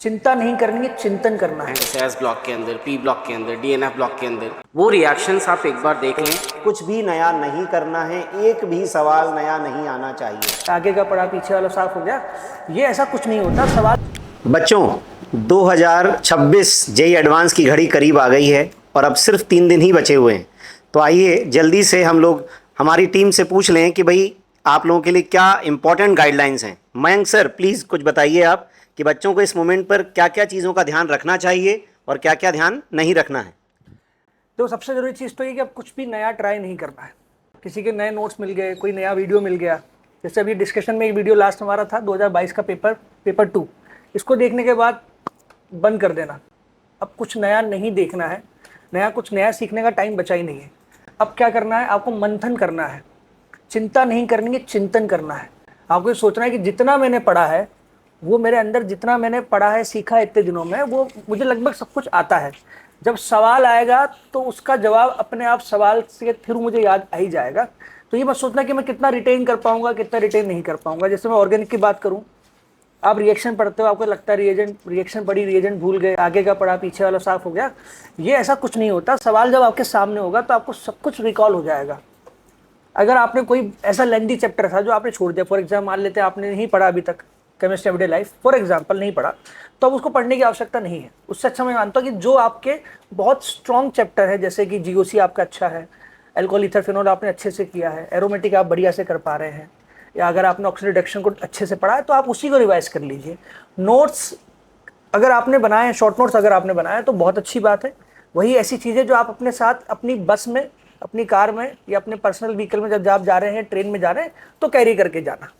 चिंता नहीं करनी है, चिंतन करना है। जैसे एस ब्लॉक के अंदर, पी ब्लॉक के अंदर, डीएनएफ ब्लॉक के अंदर वो रिएक्शंस आप एक बार देख लें। कुछ भी नया नहीं करना है, एक भी सवाल नया नहीं आना चाहिए। आगे का पड़ा पीछे वाला साफ हो गया, ये ऐसा कुछ नहीं होता। सवाल बच्चों, 2026 जेई एडवांस की घड़ी करीब आ गई है और अब सिर्फ 3 दिन ही बचे हुए हैं। तो आइए जल्दी से हम लोग हमारी टीम से पूछ लें कि भाई आप लोगों के लिए क्या इंपॉर्टेंट गाइडलाइंस हैं। मयंक सर, प्लीज़ कुछ बताइए आप कि बच्चों को इस मोमेंट पर क्या क्या चीज़ों का ध्यान रखना चाहिए और क्या क्या ध्यान नहीं रखना है। तो सबसे ज़रूरी चीज़ तो ये कि अब कुछ भी नया ट्राई नहीं करना है। किसी के नए नोट्स मिल गए, कोई नया वीडियो मिल गया, जैसे अभी डिस्कशन में एक वीडियो लास्ट हमारा था 2022 का पेपर 2, इसको देखने के बाद बंद कर देना। अब कुछ नया नहीं देखना है, कुछ नया सीखने का टाइम बचा ही नहीं है। अब क्या करना है, आपको मंथन करना है, चिंता नहीं करनी है, चिंतन करना है। आपको ये सोचना है कि जितना मैंने पढ़ा है वो मेरे अंदर, जितना मैंने पढ़ा है सीखा है इतने दिनों में, वो मुझे लगभग सब कुछ आता है। जब सवाल आएगा तो उसका जवाब अपने आप सवाल से थ्रू मुझे याद आ ही जाएगा। तो ये मत सोचना कि मैं कितना रिटेन कर पाऊंगा, कितना रिटेन नहीं कर पाऊंगा। जैसे मैं ऑर्गेनिक की बात करूं, आप रिएक्शन पढ़ते हो, आपको लगता है रिएक्शन पढ़ी, रिएजेंट भूल गए, आगे का पढ़ा पीछे वाला साफ हो गया, ये ऐसा कुछ नहीं होता। सवाल जब आपके सामने होगा तो आपको सब कुछ रिकॉल हो जाएगा। अगर आपने कोई ऐसा लेंथी चैप्टर था जो आपने छोड़ दिया, फॉर एग्जाम्पल मान लेते हैं आपने नहीं पढ़ा अभी तक chemistry everyday life, for example नहीं पढ़ा, तो अब उसको पढ़ने की आवश्यकता नहीं है। उससे अच्छा मैं मानता हूँ कि जो आपके बहुत स्ट्रॉन्ग चैप्टर है, जैसे कि जीओसी आपका अच्छा है, अल्कोहल ईथर फिनोल आपने अच्छे से किया है, एरोमेटिक आप बढ़िया से कर पा रहे हैं, या अगर आपने ऑक्सीडेशन रिडक्शन को अच्छे से पढ़ा है तो आप उसी को रिवाइज कर लीजिए। नोट्स अगर आपने बनाए हैं, शॉर्ट नोट्स अगर आपने बनाए तो बहुत अच्छी बात है। वही ऐसी चीज़ें जो आप अपने साथ अपनी बस में, अपनी कार में या अपने पर्सनल व्हीकल में जब आप जा रहे हैं, ट्रेन में जा रहे हैं, तो कैरी करके जाना।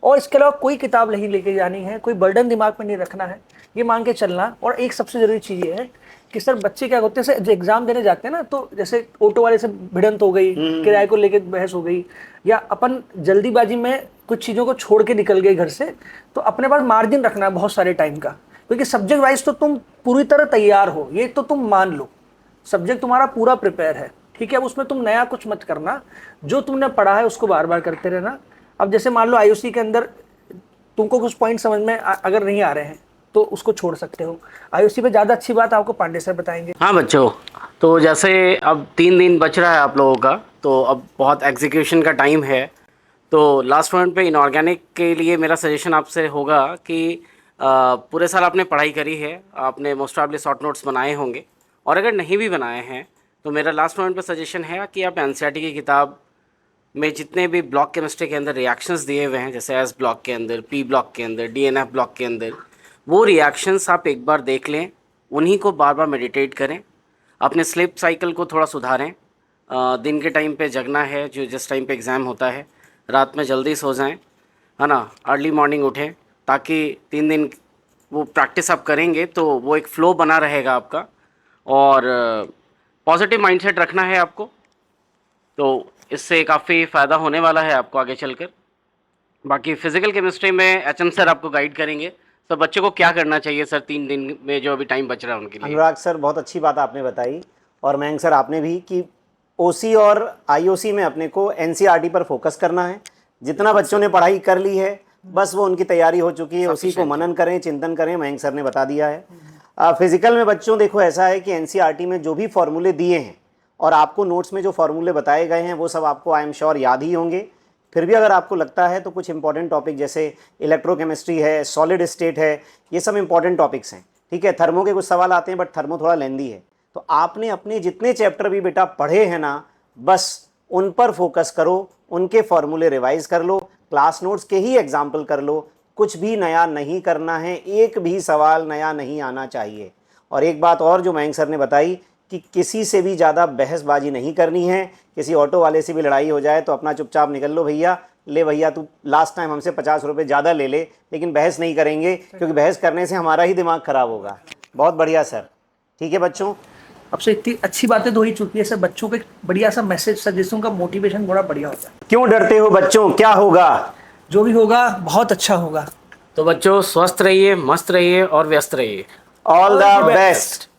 और इसके अलावा कोई किताब नहीं लेके जानी है, कोई बर्डन दिमाग में नहीं रखना है, ये मान के चलना। और एक सबसे ज़रूरी चीज़ ये है कि सर बच्चे क्या होते हैं, जो एग्ज़ाम देने जाते हैं ना, तो जैसे ऑटो वाले से भिड़ंत हो गई, किराए को लेके बहस हो गई, या अपन जल्दीबाजी में कुछ चीज़ों को छोड़ के निकल गए घर से, तो अपने पास मार्जिन रखना है बहुत सारे टाइम का। क्योंकि सब्जेक्ट वाइज तो तुम पूरी तरह तैयार हो, ये तो तुम मान लो, सब्जेक्ट तुम्हारा पूरा प्रिपेयर है, ठीक है। अब उसमें तुम नया कुछ मत करना, जो तुमने पढ़ा है उसको बार बार करते रहना। अब जैसे मान लो आईओसी के अंदर तुमको कुछ पॉइंट समझ में अगर नहीं आ रहे हैं तो उसको छोड़ सकते हो। आईओसी पे ज़्यादा अच्छी बात आपको पांडे सर बताएंगे। हाँ बच्चों, तो जैसे अब 3 दिन बच रहा है आप लोगों का, तो अब बहुत एग्जीक्यूशन का टाइम है। तो लास्ट पॉइंट पे इनऑर्गेनिक के लिए मेरा सजेशन आपसे होगा कि पूरे साल आपने पढ़ाई करी है, आपने मोस्ट प्रॉब्ली शॉर्ट नोट्स बनाए होंगे, और अगर नहीं भी बनाए हैं तो मेरा लास्ट पॉइंट पे सजेशन है कि आप एनसीईआरटी की किताब में जितने भी ब्लॉक केमिस्ट्री के अंदर रिएक्शंस दिए हुए हैं, जैसे एस ब्लॉक के अंदर, पी ब्लॉक के अंदर, डीएनएफ ब्लॉक के अंदर, वो रिएक्शंस आप एक बार देख लें, उन्हीं को बार बार मेडिटेट करें, अपने स्लीप साइकिल को थोड़ा सुधारें। दिन के टाइम पे जगना है, जो जिस टाइम पे एग्ज़ाम होता है, रात में जल्दी सो जाएं, है ना, अर्ली मॉर्निंग उठें, ताकि 3 दिन वो प्रैक्टिस आप करेंगे तो वो एक फ़्लो बना रहेगा आपका। और पॉजिटिव माइंडसेट रखना है आपको, तो इससे काफ़ी फ़ायदा होने वाला है आपको आगे चलकर। बाकी फ़िज़िकल केमिस्ट्री में एचएम सर आपको गाइड करेंगे। तो बच्चों को क्या करना चाहिए सर 3 दिन में जो अभी टाइम बच रहा है उनके लिए? अनुराग सर, बहुत अच्छी बात आपने बताई, और मयंक सर आपने भी, कि ओसी और आईओसी में अपने को एनसीईआरटी पर फोकस करना है। जितना बच्चों ने पढ़ाई कर ली है बस वो उनकी तैयारी हो चुकी है, उसी को मनन करें, चिंतन करें, मयंक सर ने बता दिया है। फिजिकल में बच्चों देखो ऐसा है कि एनसीईआरटी में जो भी फॉर्मूले दिए हैं और आपको नोट्स में जो फॉर्मूले बताए गए हैं वो सब आपको आई एम श्योर याद ही होंगे। फिर भी अगर आपको लगता है तो कुछ इंपॉर्टेंट टॉपिक जैसे इलेक्ट्रोकेमिस्ट्री है, सॉलिड स्टेट है, ये सब इंपॉर्टेंट टॉपिक्स हैं, ठीक है। थर्मो के कुछ सवाल आते हैं बट थर्मो थोड़ा लेंदी है। तो आपने अपने जितने चैप्टर भी बेटा पढ़े हैं ना, बस उन पर फोकस करो, उनके फॉर्मूले रिवाइज कर लो, क्लास नोट्स के ही एग्जाम्पल कर लो। कुछ भी नया नहीं करना है, एक भी सवाल नया नहीं आना चाहिए। और एक बात और जो मयंक सर ने बताई कि किसी से भी ज़्यादा बहसबाजी नहीं करनी है। किसी ऑटो वाले से भी लड़ाई हो जाए तो अपना चुपचाप निकल लो, भैया ले भैया तू लास्ट टाइम हमसे 50 रुपये ज़्यादा ले ले, लेकिन बहस नहीं करेंगे, क्योंकि बहस करने से हमारा ही दिमाग ख़राब होगा। बहुत बढ़िया सर, ठीक है बच्चों। अब से इतनी अच्छी बातें तो हो ही चुकी है सर, बच्चों को एक बढ़िया सा मैसेज, सर जिससे उनका मोटिवेशन बड़ा बढ़िया होता है। क्यों डरते हो बच्चों, क्या होगा? जो भी होगा बहुत अच्छा होगा। तो बच्चों स्वस्थ रहिए, मस्त रहिए और व्यस्त रहिए। All the best.